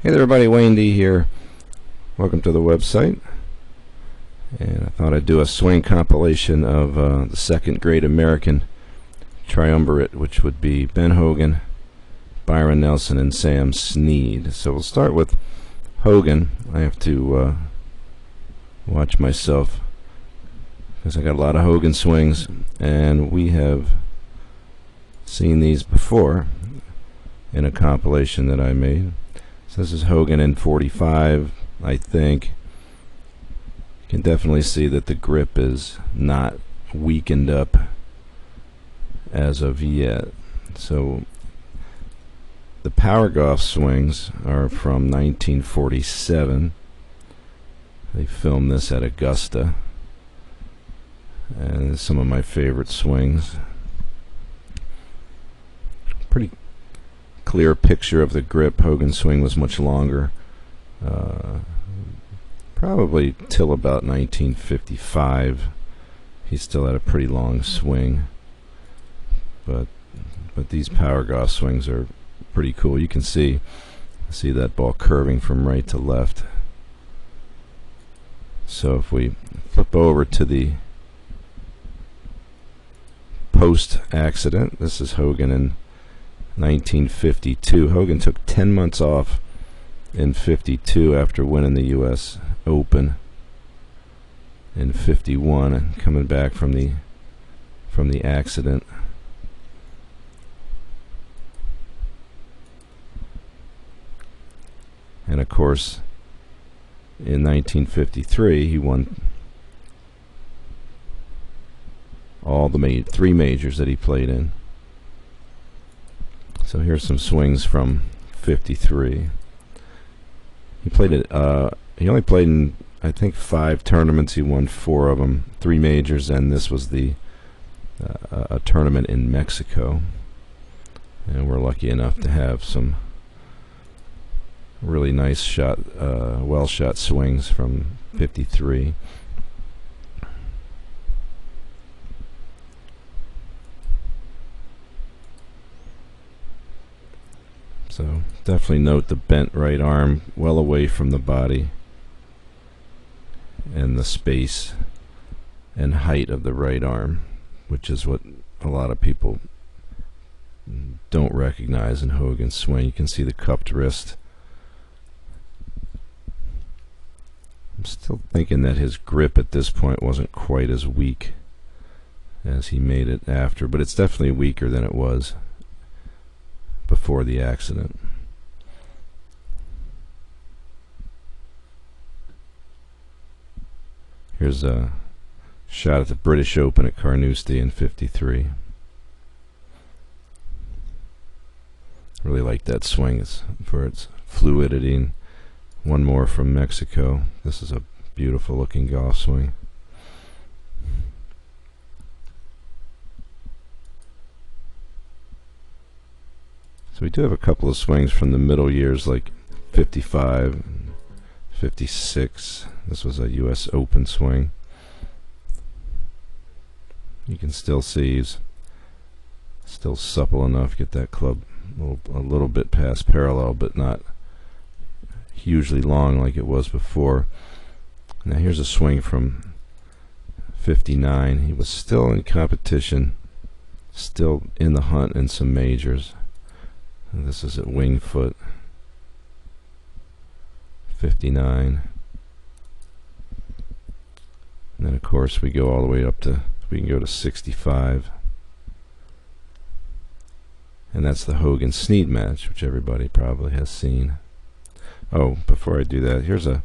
Hey there everybody, Wayne D here. Welcome to the website. And I thought I'd do a swing compilation of the second great American triumvirate, which would be Ben Hogan, Byron Nelson, and Sam Snead. So we'll start with Hogan. I have to watch myself because I got a lot of Hogan swings, and we have seen these before in a compilation that I made. So this is Hogan in 45, I think. You can definitely see that the grip is not weakened up as of yet. So the power golf swings are from 1947. They filmed this at Augusta, and some of my favorite swings. Pretty clear picture of the grip. Hogan's swing was much longer, probably till about 1955. He still had a pretty long swing, but these power golf swings are pretty cool. You can see that ball curving from right to left. So if we flip over to the post-accident, this is Hogan in 1952. Hogan took 10 months off in 52 after winning the U.S. Open in 51 and coming back from the accident. And of course, in 1953, he won all the three majors that he played in. So here's some swings from 53. He played it. He only played in, I think, 5 tournaments. He won 4 of them, 3 majors, and this was a tournament in Mexico. And we're lucky enough to have some really nice shot, well shot swings from 53. So definitely note the bent right arm well away from the body, and the space and height of the right arm, which is what a lot of people don't recognize in Hogan's swing. You can see the cupped wrist. I'm still thinking that his grip at this point wasn't quite as weak as he made it after, but it's definitely weaker than it was before the accident. Here's a shot at the British Open at Carnoustie in 53. Really like that swing. It's for its fluidity. And one more from Mexico. This is a beautiful looking golf swing. So we do have a couple of swings from the middle years, like 55, 56. This was a U.S. Open swing. You can still see he's still supple enough. Get that club a little bit past parallel, but not hugely long like it was before. Now here's a swing from 59. He was still in competition, still in the hunt in some majors. And this is at Wingfoot, 59. And then of course we go all the way up to, we can go to 65. And that's the Hogan Snead match, which everybody probably has seen. Oh, before I do that, here's a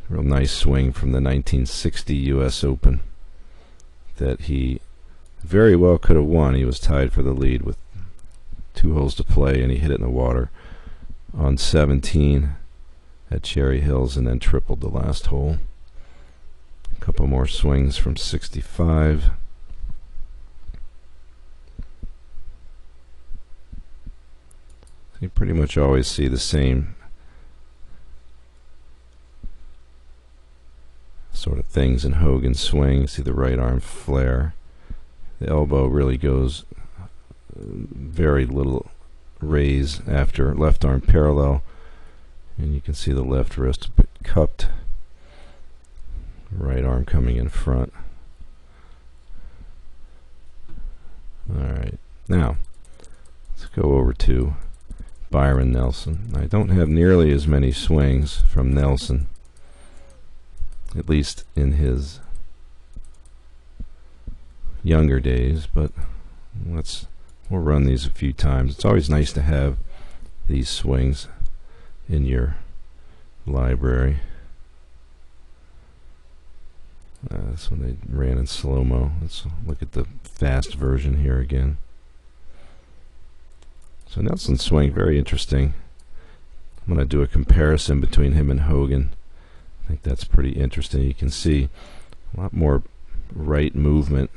real nice swing from the 1960 U.S. Open that he very well could have won. He was tied for the lead with 2 holes to play, and he hit it in the water on 17 at Cherry Hills and then tripled the last hole. A couple more swings from 65. You pretty much always see the same sort of things in Hogan's swing. You see the right arm flare. The elbow really goes very little raise after left arm parallel. And you can see the left wrist a bit cupped, right arm coming in front. Alright, now let's go over to Byron Nelson. I don't have nearly as many swings from Nelson, at least in his younger days, but we'll run these a few times. It's always nice to have these swings in your library. That's when they ran in slow-mo. Let's look at the fast version here again. So Nelson's swing, very interesting. I'm going to do a comparison between him and Hogan. I think that's pretty interesting. You can see a lot more right movement,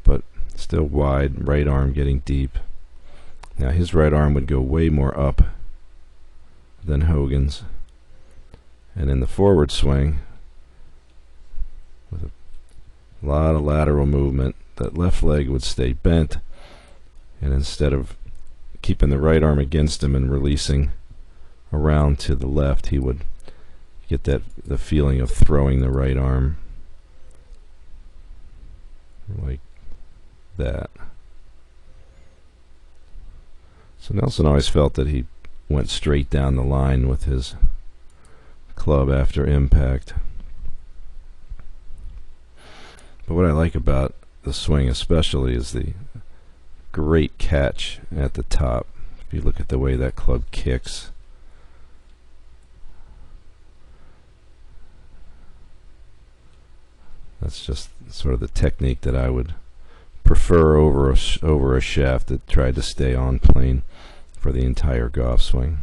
but still wide, right arm getting deep. Now his right arm would go way more up than Hogan's. And in the forward swing, with a lot of lateral movement, that left leg would stay bent, and instead of keeping the right arm against him and releasing around to the left, he would get the feeling of throwing the right arm like that. So Nelson always felt that he went straight down the line with his club after impact. But what I like about the swing especially is the great catch at the top. If you look at the way that club kicks, that's just sort of the technique that I would prefer over a shaft that tried to stay on plane for the entire golf swing.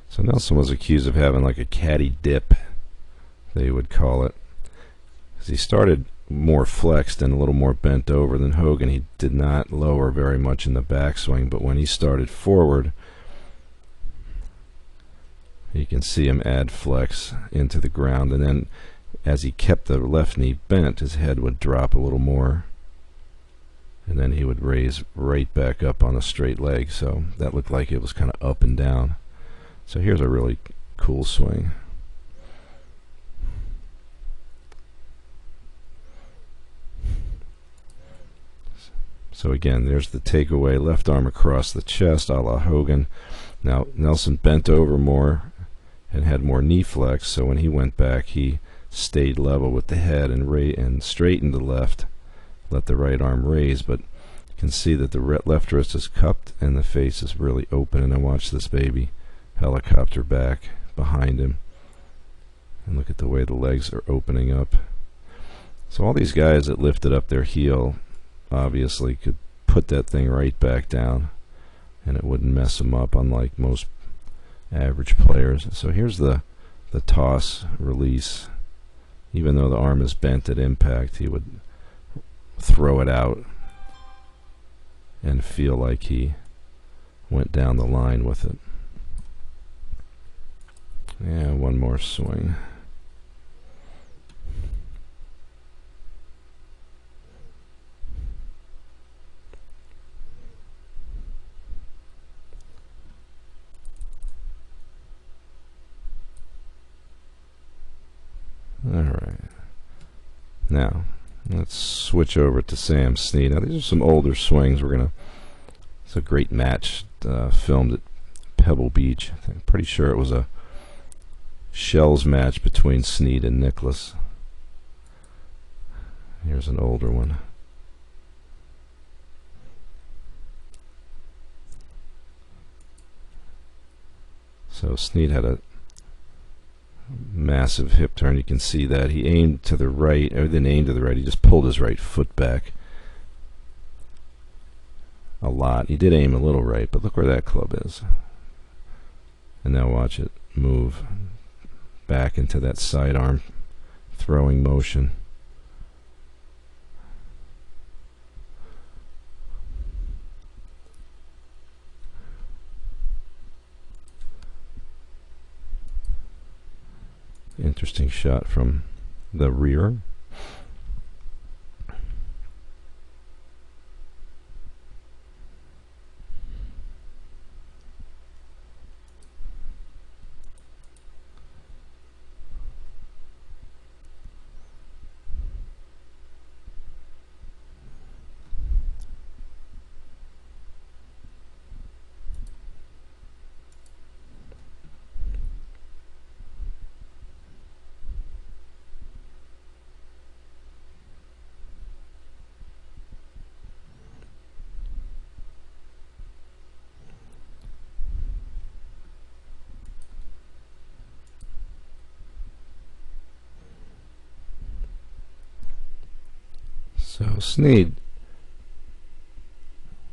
So Nelson was accused of having like a caddy dip, they would call it. As he started more flexed and a little more bent over than Hogan, he did not lower very much in the backswing, but when he started forward, you can see him add flex into the ground, and then as he kept the left knee bent, his head would drop a little more, and then he would raise right back up on a straight leg, so that looked like it was kind of up and down. So here's a really cool swing. So again, there's the takeaway, left arm across the chest a la Hogan. Now Nelson bent over more and had more knee flex, so when he went back he stayed level with the head and straightened the left, let the right arm raise, but you can see that the left wrist is cupped and the face is really open. And then watch this baby helicopter back behind him, and look at the way the legs are opening up. So all these guys that lifted up their heel obviously could put that thing right back down and it wouldn't mess them up, unlike most average players. So here's the toss release. Even though the arm is bent at impact, he would throw it out and feel like he went down the line with it. Yeah, one more swing. Alright. Now, let's switch over to Sam Snead. Now, these are some older swings. It's a great match filmed at Pebble Beach. I'm pretty sure it was a shells match between Snead and Nicklaus. Here's an older one. So Snead had a massive hip turn. You can see that he aimed to the right, or didn't aim to the right, he just pulled his right foot back a lot. He did aim a little right, but look where that club is. And now watch it move back into that sidearm throwing motion. Interesting shot from the rear. So Snead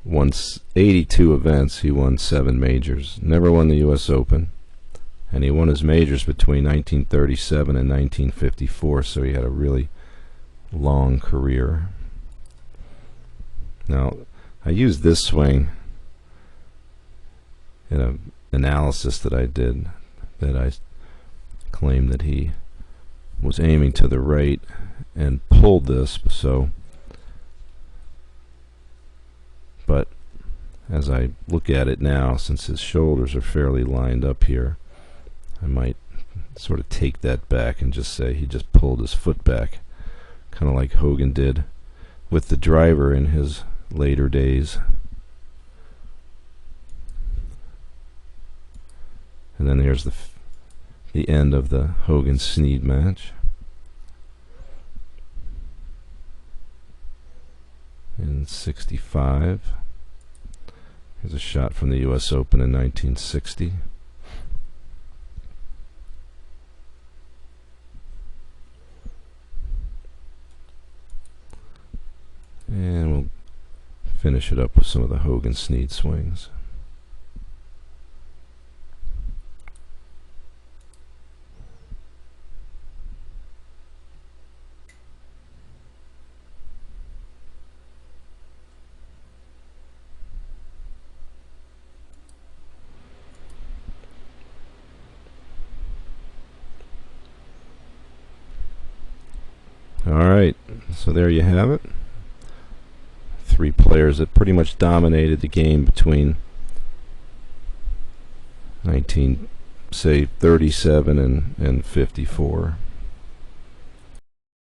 won 82 events. He won 7 majors. Never won the U.S. Open. And he won his majors between 1937 and 1954, so he had a really long career. Now, I used this swing in an analysis that I did, that I claimed that he was aiming to the right and pulled this, but as I look at it now, since his shoulders are fairly lined up here, I might sort of take that back and just say he just pulled his foot back, kind of like Hogan did with the driver in his later days. And then here's the end of the Hogan-Snead match. In 65. Here's a shot from the U.S. Open in 1960. And we'll finish it up with some of the Hogan-Snead swings. Alright, so there you have it. 3 players that pretty much dominated the game between 1937 and 54.